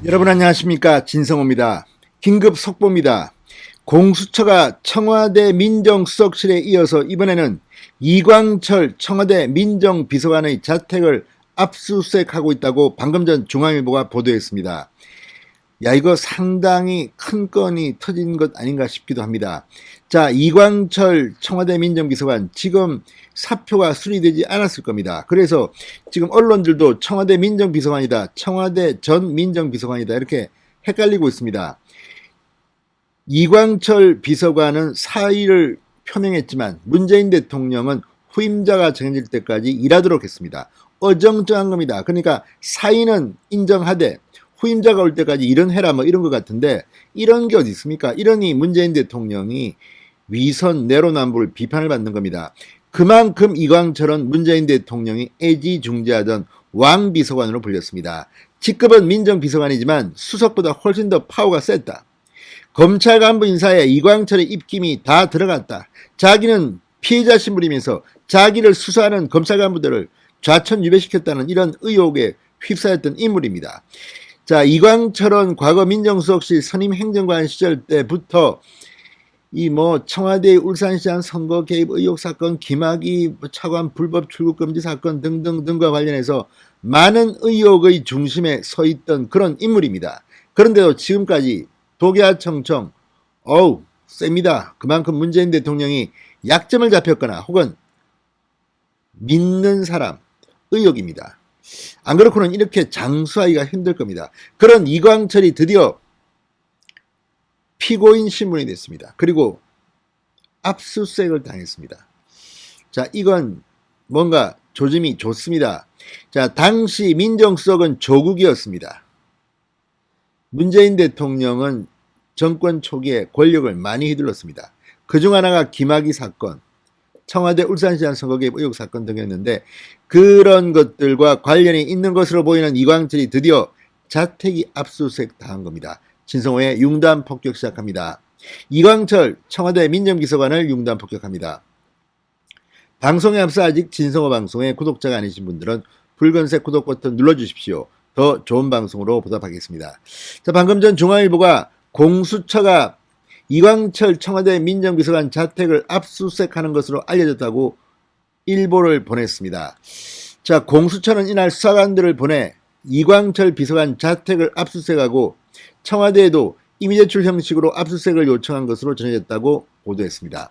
여러분 안녕하십니까, 진성호입니다. 긴급 속보입니다. 공수처가 청와대 민정수석실에 이어서 이번에는 이광철 청와대 민정비서관의 자택을 압수수색하고 있다고 방금 전 중앙일보가 보도했습니다. 야, 이거 상당히 큰 건이 터진 것 아닌가 싶기도 합니다. 자, 이광철 청와대 민정비서관 지금 사표가 수리되지 않았을 겁니다. 그래서 지금 언론들도 청와대 민정비서관이다, 청와대 전 민정비서관이다 이렇게 헷갈리고 있습니다. 이광철 비서관은 사의를 표명했지만 문재인 대통령은 후임자가 정해질 때까지 일하도록 했습니다. 어정쩡한 겁니다. 그러니까 사의는 인정하되 후임자가 올 때까지 일은 해라 뭐 이런 것 같은데, 이런 게 어디 있습니까? 이러니 문재인 대통령이 위선 내로남불 비판을 받는 겁니다. 그만큼 이광철은 문재인 대통령이 애지중지하던 왕비서관으로 불렸습니다. 직급은 민정비서관이지만 수석보다 훨씬 더 파워가 셌다. 검찰 간부 인사에 이광철의 입김이 다 들어갔다. 자기는 피해자 신분이면서 자기를 수사하는 검찰 간부들을 좌천유배시켰다는 이런 의혹에 휩싸였던 인물입니다. 자, 이광철은 과거 민정수석실 선임행정관 시절 때부터 청와대 울산시장 선거 개입 의혹 사건, 김학의 차관 불법 출국 금지 사건 등등등과 관련해서 많은 의혹의 중심에 서 있던 그런 인물입니다. 그런데도 지금까지 독야청청 셉니다. 그만큼 문재인 대통령이 약점을 잡혔거나 혹은 믿는 사람 의혹입니다. 안 그렇고는 이렇게 장수하기가 힘들 겁니다. 그런 이광철이 드디어 피고인 신분이 됐습니다. 그리고 압수수색을 당했습니다. 자, 이건 뭔가 조짐이 좋습니다. 자, 당시 민정수석은 조국이었습니다. 문재인 대통령은 정권 초기에 권력을 많이 휘둘렀습니다. 그중 하나가 김학의 사건, 청와대 울산시장 선거 개입 의혹 사건 등이었는데, 그런 것들과 관련이 있는 것으로 보이는 이광철이 드디어 자택이 압수수색 당한 겁니다. 진성호의 융단 폭격 시작합니다. 이광철 청와대 민정비서관을 융단 폭격합니다. 방송에 앞서 아직 진성호 방송의 구독자가 아니신 분들은 붉은색 구독 버튼 눌러주십시오. 더 좋은 방송으로 보답하겠습니다. 자, 방금 전 중앙일보가 공수처가 이광철 청와대 민정비서관 자택을 압수수색하는 것으로 알려졌다고 일보를 보냈습니다. 자, 공수처는 이날 수사관들을 보내 이광철 비서관 자택을 압수수색하고 청와대에도 임의제출 형식으로 압수수색을 요청한 것으로 전해졌다고 보도했습니다.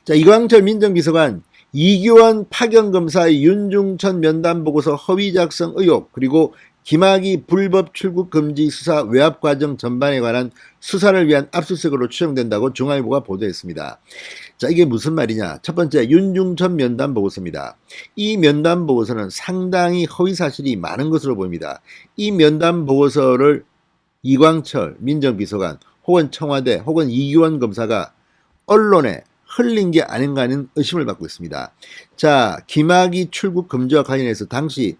자, 이광철 민정비서관 이규원 파견검사의 윤중천 면담보고서 허위 작성 의혹, 그리고 김학의 불법 출국 금지 수사 외압 과정 전반에 관한 수사를 위한 압수수색으로 추정된다고 중앙일보가 보도했습니다. 자, 이게 무슨 말이냐? 첫 번째, 윤중천 면담 보고서입니다. 이 면담 보고서는 상당히 허위 사실이 많은 것으로 보입니다. 이 면담 보고서를 이광철 민정비서관 혹은 청와대 혹은 이규원 검사가 언론에 흘린 게 아닌가 하는 의심을 받고 있습니다. 자, 김학의 출국 금지와 관련해서 당시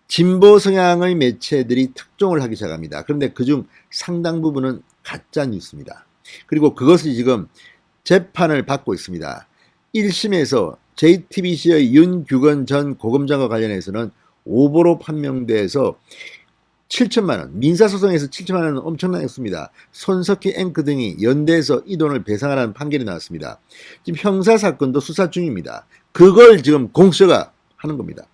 진보 성향의 매체들이 특종을 하기 시작합니다. 그런데 그중 상당 부분은 가짜 뉴스입니다. 그리고 그것이 지금 재판을 받고 있습니다. 1심에서 JTBC의 윤규건 전 고검장과 관련해서는 오보로 판명돼서 7천만 원, 민사소송에서 7천만 원은 엄청나게 습니다. 손석희 앵커 등이 연대해서 이 돈을 배상하라는 판결이 나왔습니다. 지금 형사사건도 수사 중입니다. 그걸 지금 공수처가 하는 겁니다.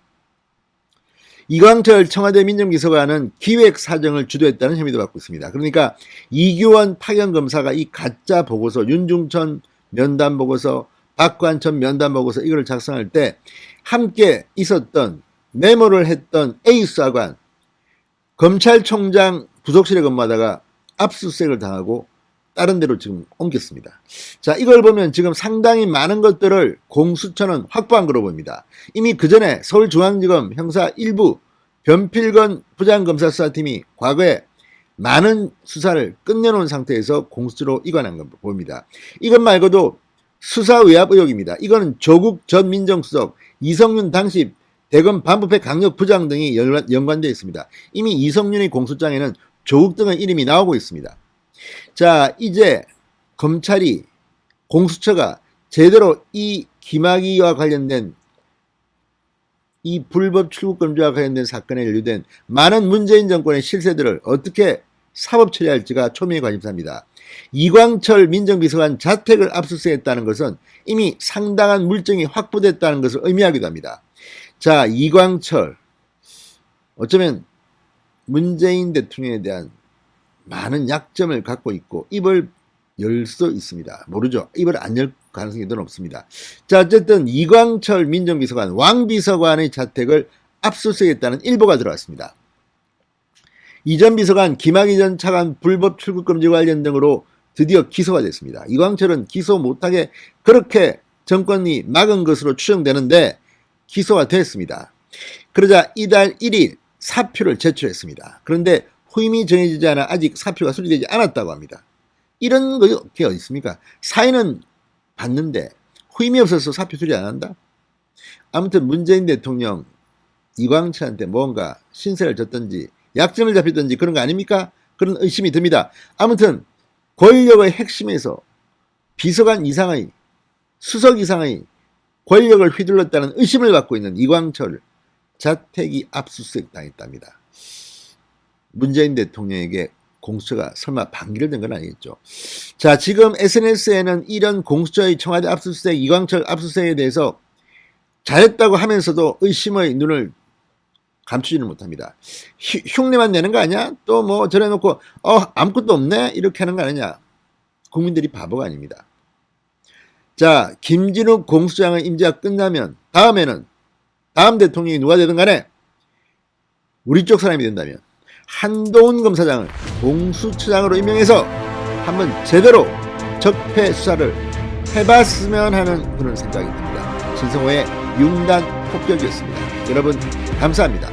이광철 청와대 민정비서관은 기획사정을 주도했다는 혐의도 받고 있습니다. 그러니까 이규원 파견검사가 이 가짜 보고서, 윤중천 면담보고서, 박관천 면담보고서 이걸 작성할 때 함께 있었던, 메모를 했던 A 수사관, 검찰총장 부속실에 근무하다가 압수수색을 당하고 다른 데로 지금 옮겼습니다. 자, 이걸 보면 지금 상당히 많은 것들을 공수처는 확보한 거로 보입니다. 이미 그 전에 서울중앙지검 형사 1부 변필건 부장검사 수사팀이 과거에 많은 수사를 끝내놓은 상태에서 공수처로 이관한 걸 보입니다. 이것 말고도 수사 외압 의혹입니다. 이거는 조국 전 민정수석, 이성윤 당시 대검 반부패 강력부장 등이 연관되어 있습니다. 이미 이성윤의 공소장에는 조국 등의 이름이 나오고 있습니다. 자, 이제 검찰이, 공수처가 제대로 이 김학의와 관련된 이 불법 출국 금지와 관련된 사건에 연루된 많은 문재인 정권의 실세들을 어떻게 사법 처리할지가 초미의 관심사입니다. 이광철 민정비서관 자택을 압수수색했다는 것은 이미 상당한 물증이 확보됐다는 것을 의미하기도 합니다. 자, 이광철 어쩌면 문재인 대통령에 대한 많은 약점을 갖고 있고 입을 열 수 있습니다. 모르죠. 입을 안 열 가능성이 더 높습니다. 자, 어쨌든 이광철 민정비서관 왕비서관의 자택을 압수수색했다는 일보가 들어왔습니다. 이전 비서관 김학의 전 차관 불법 출국금지 관련 등으로 드디어 기소가 됐습니다. 이광철은 기소 못하게 그렇게 정권이 막은 것으로 추정되는데 기소가 됐습니다. 그러자 이달 1일 사표를 제출했습니다. 그런데 후임이 정해지지 않아 아직 사표가 수리되지 않았다고 합니다. 이런 게 어디 있습니까? 사인은 받는데 후임이 없어서 사표 수리 안 한다? 아무튼 문재인 대통령 이광철한테 뭔가 신세를 졌든지 약점을 잡혔든지 그런 거 아닙니까? 그런 의심이 듭니다. 아무튼 권력의 핵심에서 비서관 이상의 수석 이상의 권력을 휘둘렀다는 의심을 받고 있는 이광철 자택이 압수수색 당했답니다. 문재인 대통령에게 공수처가 설마 방기를 든 건 아니겠죠. 자, 지금 SNS에는 이런 공수처의 청와대 압수수색, 이광철 압수수색에 대해서 잘했다고 하면서도 의심의 눈을 감추지는 못합니다. 흉내만 내는 거 아니야? 또 뭐 저래놓고 아무것도 없네? 이렇게 하는 거 아니냐? 국민들이 바보가 아닙니다. 자, 김진욱 공수처장의 임기가 끝나면 다음에는 다음 대통령이 누가 되든 간에 우리 쪽 사람이 된다면 한동훈 검사장을 공수처장으로 임명해서 한번 제대로 적폐 수사를 해봤으면 하는 그런 생각이 듭니다. 신성호의 융단 폭격이었습니다. 여러분 감사합니다.